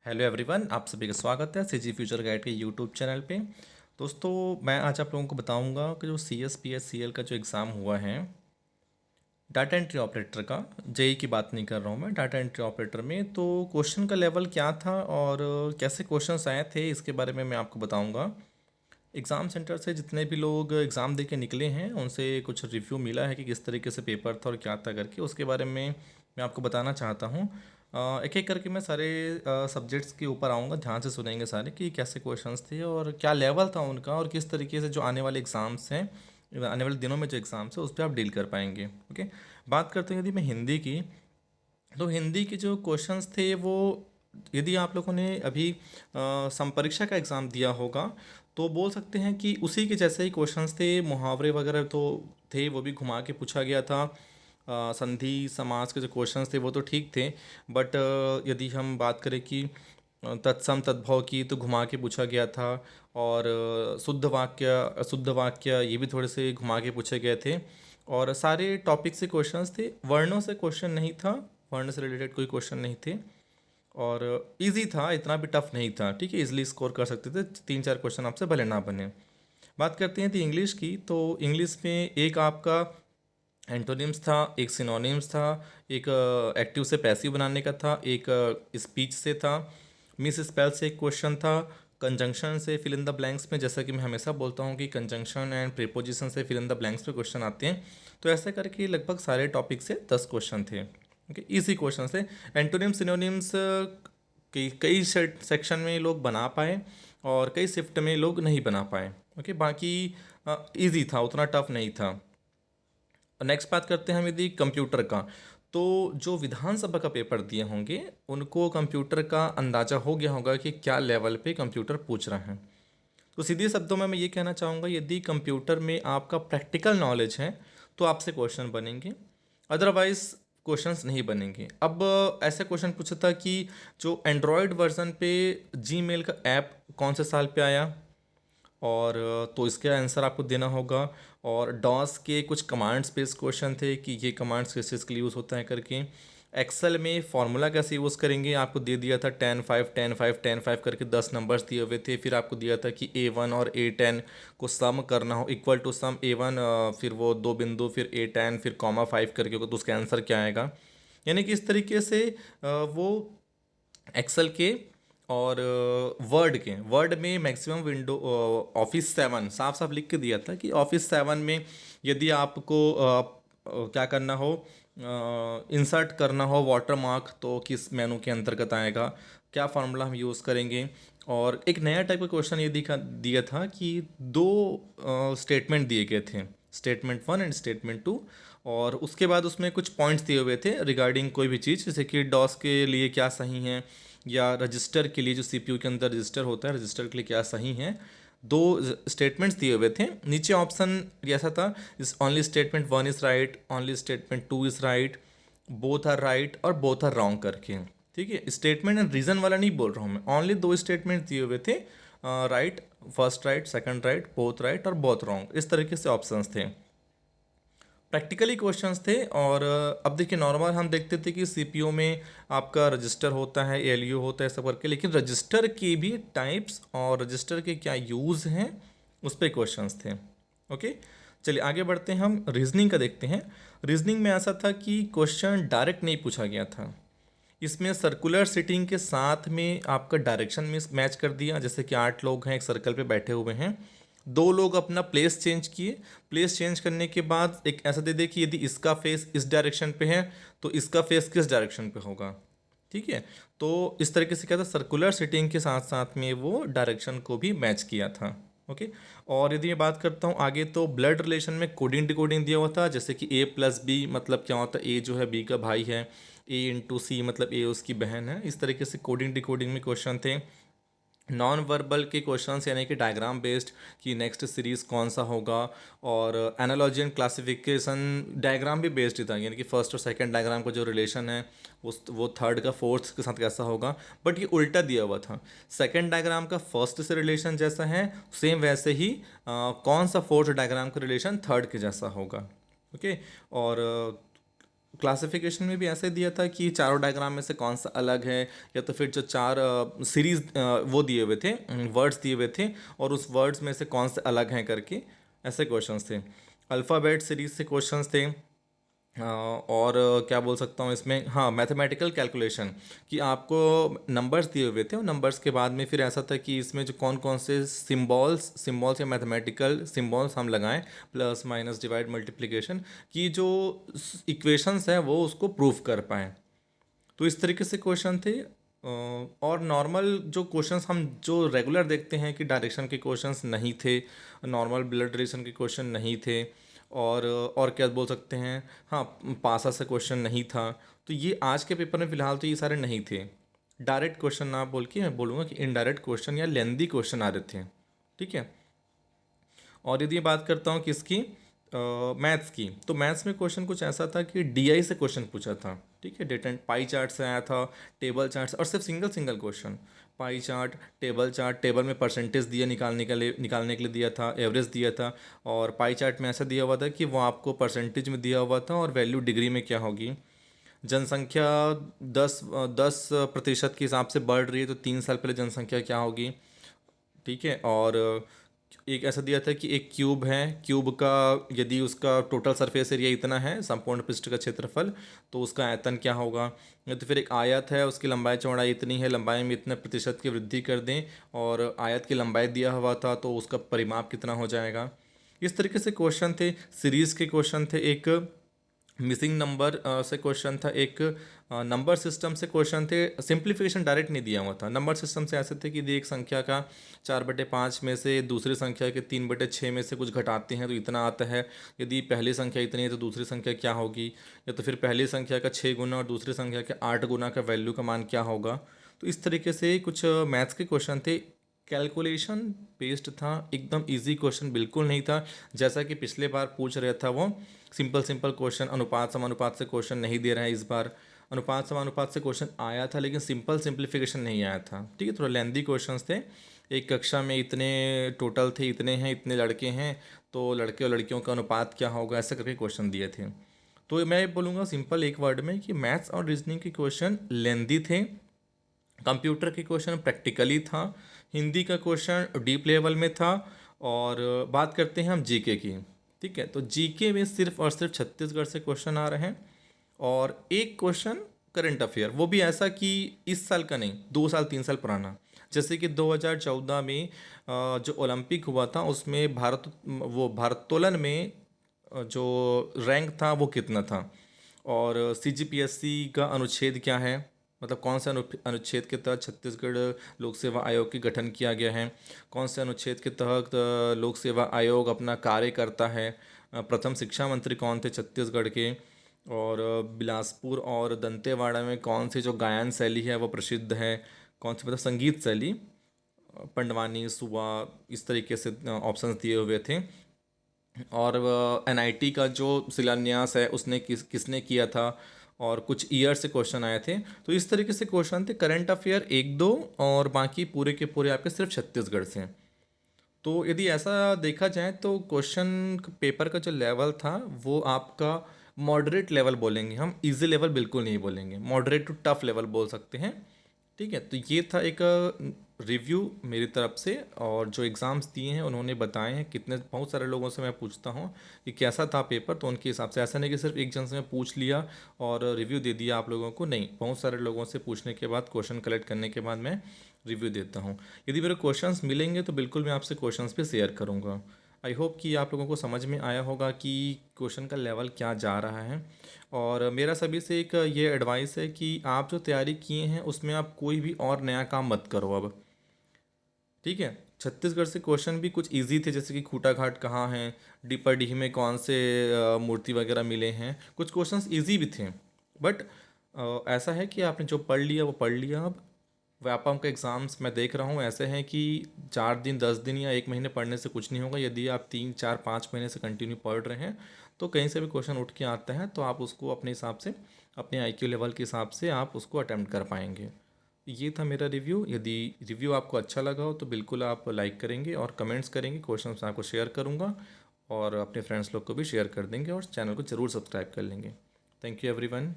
Hello everyone, आप सभी का स्वागत है सीजी फ्यूचर गाइड के यूट्यूब चैनल पे। दोस्तों, मैं आज आप लोगों को बताऊंगा कि जो C S P S C L का जो एग्ज़ाम हुआ है डाटा एंट्री ऑपरेटर का, जेई की बात नहीं कर रहा हूँ मैं, डाटा एंट्री ऑपरेटर में तो क्वेश्चन का लेवल क्या था और कैसे क्वेश्चंस आए थे, इसके बारे में मैं आपको बताऊंगा। एग्ज़ाम सेंटर से जितने भी लोग एग्ज़ाम दे के निकले हैं उनसे कुछ रिव्यू मिला है कि किस तरीके से पेपर था और क्या था करके, उसके बारे में मैं आपको बताना चाहता हूँ। एक एक करके मैं सारे सब्जेक्ट्स के ऊपर आऊँगा, ध्यान से सुनेंगे सारे कि कैसे क्वेश्चंस थे और क्या लेवल था उनका और किस तरीके से जो आने वाले एग्ज़ाम्स हैं, आने वाले दिनों में जो एग्ज़ाम्स है उस पर आप डील कर पाएंगे। ओके, बात करते हैं यदि मैं हिंदी की, तो हिंदी के जो क्वेश्चंस थे वो, यदि आप लोगों ने अभी संपरीक्षा का एग्ज़ाम दिया होगा तो बोल सकते हैं कि उसी के जैसे ही क्वेश्चंस थे। मुहावरे वगैरह तो थे, वो भी घुमा के पूछा गया था। संधि समास के जो क्वेश्चंस थे वो तो ठीक थे, बट यदि हम बात करें कि तत्सम तद्भव की, तो घुमा के पूछा गया था। और शुद्ध वाक्य ये भी थोड़े से घुमा के पूछे गए थे। और सारे टॉपिक से क्वेश्चंस थे, वर्णों से क्वेश्चन नहीं था, वर्ण से रिलेटेड कोई क्वेश्चन नहीं थे। और इजी था, इतना भी टफ नहीं था, ठीक है, इजीली स्कोर कर सकते थे, तीन चार क्वेश्चन आपसे भले ना बने। बात करते हैं थी इंग्लिश की, तो इंग्लिश में एक आपका एंटोनिम्स था, एक सिनोनिम्स था, एक एक्टिव से पैसिव बनाने का था, एक स्पीच से था, मिस स्पेल से एक क्वेश्चन था, कंजंक्शन से फिल इन द ब्लैंक्स में, जैसा कि मैं हमेशा बोलता हूँ कि कंजंक्शन एंड प्रीपोजिशन से फिल इन द ब्लैंक्स में क्वेश्चन आते हैं। तो ऐसे करके लगभग सारे टॉपिक से 10 क्वेश्चन थे। ओके, इजी क्वेश्चन थे। एंटोनिम सिनोनिम्स कई सेक्शन में लोग बना पाए और कई शिफ्ट में लोग नहीं बना पाए। ओके, बाकी इजी था, उतना टफ नहीं था। नेक्स्ट बात करते हैं हम यदि कंप्यूटर का, तो जो विधानसभा का पेपर दिए होंगे उनको कंप्यूटर का अंदाज़ा हो गया होगा कि क्या लेवल पे कंप्यूटर पूछ रहा है। तो सीधे शब्दों में मैं ये कहना चाहूँगा, यदि कंप्यूटर में आपका प्रैक्टिकल नॉलेज है तो आपसे क्वेश्चन बनेंगे, अदरवाइज क्वेश्चंस नहीं बनेंगे। अब ऐसे क्वेश्चन पूछा था कि जो एंड्रॉयड वर्जन पे जीमेल का ऐप कौन से साल पे आया, और तो इसका आंसर आपको देना होगा। और डॉस के कुछ कमांड्स बेस्ड क्वेश्चन थे कि ये कमांड्स किस चीज़ के लिए यूज़ होता है करके। एक्सेल में फॉर्मूला कैसे यूज़ करेंगे आपको दे दिया था, 10 5 10 5 10 5 करके 10 नंबर्स दिए हुए थे। फिर आपको दिया था कि A1 और A10 को सम करना हो, इक्वल टू सम A1, फिर वो दो बिंदु, फिर A10, फिर कॉमा 5 करके होगा, तो उसका आंसर क्या आएगा। यानी कि इस तरीके से वो एक्सेल के और वर्ड में मैक्सिमम विंडो, ऑफिस 7 साफ साफ लिख के दिया था कि ऑफिस 7 में यदि आपको क्या करना हो, इंसर्ट करना हो वाटर मार्क, तो किस मेनू के अंतर्गत आएगा, क्या फार्मूला हम यूज़ करेंगे। और एक नया टाइप का क्वेश्चन ये दिया था कि दो स्टेटमेंट दिए गए थे, स्टेटमेंट 1 एंड स्टेटमेंट 2, और उसके बाद उसमें कुछ पॉइंट्स दिए हुए थे रिगार्डिंग कोई भी चीज़, जैसे कि डॉस के लिए क्या सही है, या रजिस्टर के लिए, जो सीपीयू के अंदर रजिस्टर होता है, रजिस्टर के लिए क्या सही है। दो स्टेटमेंट्स दिए हुए थे, नीचे ऑप्शन ऐसा था, इस only statement 1 is right, only statement 2 is right, both are right और बोथ आर रॉन्ग करके। ठीक है, स्टेटमेंट एंड रीज़न वाला नहीं बोल रहा हूँ मैं, ओनली दो स्टेटमेंट दिए हुए थे, right, first right, second right, both right और बोथ रॉन्ग, इस तरीके से ऑप्शंस थे। प्रैक्टिकली क्वेश्चंस थे। और अब देखिए, नॉर्मल हम देखते थे कि सीपीयू में आपका रजिस्टर होता है, एलयू होता है, सब करके, लेकिन रजिस्टर के भी टाइप्स और रजिस्टर के क्या यूज़ हैं उस पर क्वेश्चंस थे। ओके, चलिए आगे बढ़ते हैं, हम रीजनिंग का देखते हैं। रीजनिंग में ऐसा था कि क्वेश्चन डायरेक्ट नहीं पूछा गया था, इसमें सर्कुलर सिटिंग के साथ में आपका डायरेक्शन में मैच कर दिया। जैसे कि 8 लोग हैं, एक सर्कल पे बैठे हुए हैं, दो लोग अपना प्लेस चेंज किए, प्लेस चेंज करने के बाद एक ऐसा दे दे कि यदि इसका फेस इस डायरेक्शन पे है तो इसका फेस किस डायरेक्शन पे होगा। ठीक है, तो इस तरीके से क्या था, सर्कुलर सिटिंग के साथ साथ में वो डायरेक्शन को भी मैच किया था। ओके, और यदि मैं बात करता हूँ आगे, तो ब्लड रिलेशन में कोडिंग डिकोडिंग दिया हुआ था, जैसे कि A+B मतलब क्या होता है, ए जो है बी का भाई है, A × C मतलब ए उसकी बहन है, इस तरीके से कोडिंग डिकोडिंग में क्वेश्चन थे। नॉन वर्बल के क्वेश्चंस यानी कि डायग्राम बेस्ड, कि नेक्स्ट सीरीज कौन सा होगा। और एनालॉजी एंड क्लासिफिकेशन डायग्राम भी बेस्ड ही था, यानी कि फर्स्ट और सेकंड डायग्राम का जो रिलेशन है उस वो थर्ड का फोर्थ के साथ कैसा होगा, बट ये उल्टा दिया हुआ था। सेकंड डायग्राम का फर्स्ट से रिलेशन जैसा है, सेम वैसे ही कौन सा फोर्थ डायग्राम का रिलेशन थर्ड के जैसा होगा। ओके, और क्लासिफिकेशन में भी ऐसे दिया था कि चारों डायग्राम में से कौन सा अलग है, या तो फिर जो चार सीरीज वो दिए हुए थे, वर्ड्स दिए हुए थे, और उस वर्ड्स में से कौन से अलग हैं करके ऐसे क्वेश्चंस थे। अल्फ़ाबेट सीरीज से क्वेश्चंस थे। और क्या बोल सकता हूँ इसमें, हाँ, मैथमेटिकल कैलकुलेशन, कि आपको नंबर्स दिए हुए थे और नंबर्स के बाद में फिर ऐसा था कि इसमें जो कौन कौन से सिम्बॉल्स या मैथमेटिकल सिम्बॉल्स हम लगाएं, प्लस माइनस डिवाइड मल्टीप्लिकेशन, की जो इक्वेशंस हैं वो उसको प्रूफ कर पाएँ। तो इस तरीके से क्वेश्चन थे। और नॉर्मल जो क्वेश्चंस हम जो रेगुलर देखते हैं कि डायरेक्शन के क्वेश्चंस नहीं थे, नॉर्मल ब्लड रिलेशन के क्वेश्चन नहीं थे, और क्या बोल सकते हैं, हाँ, पासा से क्वेश्चन नहीं था। तो ये आज के पेपर में फ़िलहाल तो ये सारे नहीं थे। डायरेक्ट क्वेश्चन ना बोल के मैं बोलूँगा कि इनडायरेक्ट क्वेश्चन या लेंदी क्वेश्चन आ रहे थे। ठीक है। और यदि बात करता हूँ किसकी, मैथ्स की, तो मैथ्स में क्वेश्चन कुछ ऐसा था कि डीआई से क्वेश्चन पूछा था। ठीक है, डेट एंड पाई चार्ट से आया था, टेबल चार्ट से, और सिर्फ single single question, pie chart, table में परसेंटेज दिया निकालने के लिए दिया था, एवरेज दिया था। और पाई चार्ट में ऐसा दिया हुआ था कि वो आपको परसेंटेज में दिया हुआ था और वैल्यू डिग्री में क्या होगी। जनसंख्या 10% के हिसाब से बढ़ रही है, तो 3 साल पहले जनसंख्या क्या होगी। ठीक है। और एक ऐसा दिया था कि एक क्यूब है, क्यूब का यदि उसका टोटल सरफेस एरिया इतना है, संपूर्ण पृष्ठ का क्षेत्रफल, तो उसका आयतन क्या होगा। या तो फिर एक आयत है, उसकी लंबाई चौड़ाई इतनी है, लंबाई में इतने प्रतिशत की वृद्धि कर दें, और आयत की लंबाई दिया हुआ था तो उसका परिमाप कितना हो जाएगा। इस तरीके से क्वेश्चन थे। सीरीज़ के क्वेश्चन थे, एक मिसिंग नंबर से क्वेश्चन था, एक नंबर सिस्टम से क्वेश्चन थे। सिंप्लीफिकेशन डायरेक्ट नहीं दिया हुआ था। नंबर सिस्टम से ऐसे थे कि यदि एक संख्या का 4/5 में से दूसरी संख्या के 3/6 में से कुछ घटाते हैं तो इतना आता है। यदि पहली संख्या इतनी है तो दूसरी संख्या क्या होगी, या तो फिर पहली संख्या का 6 गुना और दूसरी संख्या के 8 गुना का वैल्यू का मान क्या होगा। तो इस तरीके से कुछ मैथ्स के क्वेश्चन थे। कैलकुलेशन बेस्ड था, एकदम इजी क्वेश्चन बिल्कुल नहीं था जैसा कि पिछले बार पूछ रहा था वो। सिंपल सिंपल क्वेश्चन, अनुपात समानुपात से क्वेश्चन नहीं दे रहा है इस बार। अनुपात समानुपात से क्वेश्चन आया था लेकिन सिंपल सिंप्लीफिकेशन नहीं आया था। ठीक है, थोड़ा लेंदी क्वेश्चंस थे। एक कक्षा में इतने टोटल थे, इतने हैं, इतने लड़के हैं, तो लड़के और लड़कियों का अनुपात क्या होगा, ऐसे करके क्वेश्चन दिए थे। तो मैं बोलूँगा सिंपल एक वर्ड में कि मैथ्स और रीजनिंग के क्वेश्चन लेंदी थे। कंप्यूटर के क्वेश्चन प्रैक्टिकली था। हिंदी का क्वेश्चन डीप लेवल में था। और बात करते हैं हम जीके की। ठीक है, तो जीके में सिर्फ और सिर्फ छत्तीसगढ़ से क्वेश्चन आ रहे हैं, और एक क्वेश्चन करंट अफेयर, वो भी ऐसा कि इस साल का नहीं, 2 साल 3 साल पुराना। जैसे कि 2014 में जो ओलंपिक हुआ था उसमें भारोत्तोलन में जो रैंक था वो कितना था, और सीजीपीएससी का अनुच्छेद क्या है, मतलब कौन से अनुच्छेद के तहत छत्तीसगढ़ लोक सेवा आयोग की गठन किया गया है, कौन से अनुच्छेद के तहत लोक सेवा आयोग अपना कार्य करता है, प्रथम शिक्षा मंत्री कौन थे छत्तीसगढ़ के, और बिलासपुर और दंतेवाड़ा में कौन सी जो गायन शैली है वो प्रसिद्ध है, कौन सी मतलब संगीत शैली, पंडवानी, सुबा, इस तरीके से ऑप्शंस दिए हुए थे। और एनआईटी का जो शिलान्यास है उसने किसने किया था, और कुछ ईयर से क्वेश्चन आए थे। तो इस तरीके से क्वेश्चन थे, करंट अफेयर एक दो, और बाकी पूरे के पूरे आपके सिर्फ छत्तीसगढ़ से। तो यदि ऐसा देखा जाए तो क्वेश्चन पेपर का जो लेवल था वो आपका मॉडरेट लेवल बोलेंगे हम, इजी लेवल बिल्कुल नहीं बोलेंगे, मॉडरेट टू टफ लेवल बोल सकते हैं। ठीक है, तो ये था एक रिव्यू मेरी तरफ से, और जो एग्ज़ाम्स दिए हैं उन्होंने बताए हैं कितने, बहुत सारे लोगों से मैं पूछता हूँ कि कैसा था पेपर, तो उनके हिसाब से, ऐसा नहीं कि सिर्फ एक जन से मैं पूछ लिया और रिव्यू दे दिया आप लोगों को, नहीं, बहुत सारे लोगों से पूछने के बाद, क्वेश्चन कलेक्ट करने के बाद मैं रिव्यू देता हूँ। यदि मेरे क्वेश्चंस मिलेंगे तो बिल्कुल मैं आपसे क्वेश्चंस भी शेयर करूँगा। आई होप कि आप लोगों को समझ में आया होगा कि क्वेश्चन का लेवल क्या जा रहा है। और मेरा सभी से एक ये एडवाइस है कि आप जो तैयारी किए हैं उसमें आप कोई भी और नया काम मत करो अब। ठीक है, छत्तीसगढ़ से क्वेश्चन भी कुछ इजी थे, जैसे कि खूटा घाट कहाँ है, डीपरडीह में कौन से मूर्ति वगैरह मिले हैं, कुछ क्वेश्चंस इजी भी थे। बट ऐसा है कि आपने जो पढ़ लिया वो पढ़ लिया। अब व्यापम के एग्ज़ाम्स मैं देख रहा हूँ ऐसे हैं कि 4 दिन 10 दिन या 1 महीने पढ़ने से कुछ नहीं होगा। यदि आप 3 4 5 महीने से कंटिन्यू पढ़ रहे हैं तो कहीं से भी क्वेश्चन उठ के आता है तो आप उसको अपने हिसाब से, अपने आईक्यू लेवल के हिसाब से आप उसको अटेम्प्ट कर पाएंगे। ये था मेरा रिव्यू। यदि रिव्यू आपको अच्छा लगा हो तो बिल्कुल आप लाइक करेंगे और कमेंट्स करेंगे, क्वेश्चन मैं आपको शेयर करूँगा, और अपने फ्रेंड्स लोग को भी शेयर कर देंगे, और चैनल को ज़रूर सब्सक्राइब कर लेंगे। Thank you everyone.